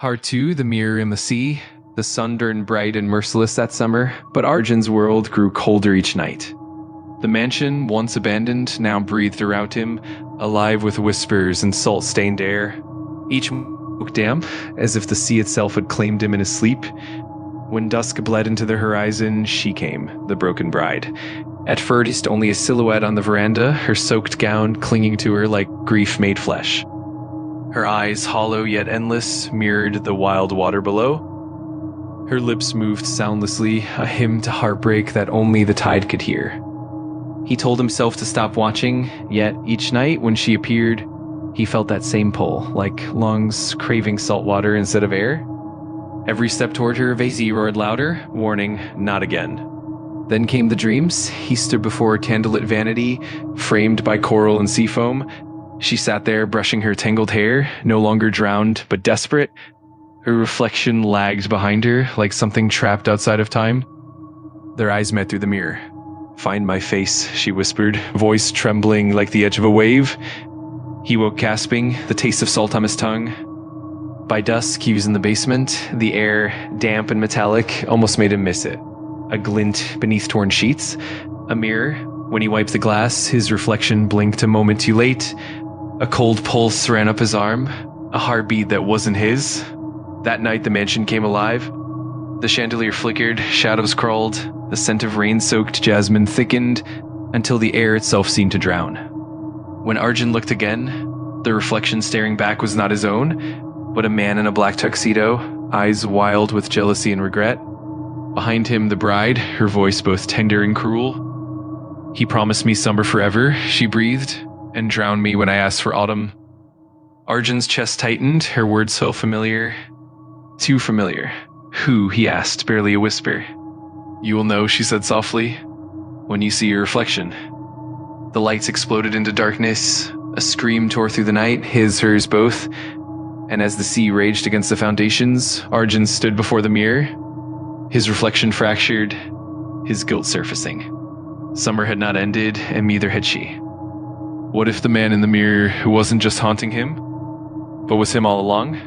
Part-2, The Mirror in the Sea. The sun burned bright and merciless that summer, but Arjun's world grew colder each night. The mansion, once abandoned, now breathed around him, alive with whispers and salt-stained air. Each looked damp, as if the sea itself had claimed him in his sleep. When dusk bled into the horizon, she came, the broken bride. At first, only a silhouette on the veranda, her soaked gown clinging to her like grief made flesh. Her eyes, hollow yet endless, mirrored the wild water below. Her lips moved soundlessly, a hymn to heartbreak that only the tide could hear. He told himself to stop watching, yet each night when she appeared, he felt that same pull, like lungs craving salt water instead of air. Every step toward her, Vaisi roared louder, warning, not again. Then came the dreams. He stood before a candlelit vanity, framed by coral and sea foam. She sat there brushing her tangled hair, no longer drowned, but desperate. Her reflection lagged behind her, like something trapped outside of time. Their eyes met through the mirror. "Find my face," she whispered, voice trembling like the edge of a wave. He woke gasping, the taste of salt on his tongue. By dusk, he was in the basement. The air, damp and metallic, almost made him miss it. A glint beneath torn sheets. A mirror. When he wiped the glass, his reflection blinked a moment too late. A cold pulse ran up his arm, a heartbeat that wasn't his. That night the mansion came alive. The chandelier flickered, shadows crawled, the scent of rain-soaked jasmine thickened, until the air itself seemed to drown. When Arjun looked again, the reflection staring back was not his own, but a man in a black tuxedo, eyes wild with jealousy and regret. Behind him the bride, her voice both tender and cruel. "He promised me summer forever," she breathed, "and drowned me when I asked for autumn." Arjun's chest tightened, her words felt familiar. Too familiar. "Who?" he asked, barely a whisper. "You will know," she said softly, "when you see your reflection." The lights exploded into darkness. A scream tore through the night, hers both. And as the sea raged against the foundations, Arjun stood before the mirror. His reflection fractured, his guilt surfacing. Summer had not ended, and neither had she. What if the man in the mirror wasn't just haunting him, but was him all along?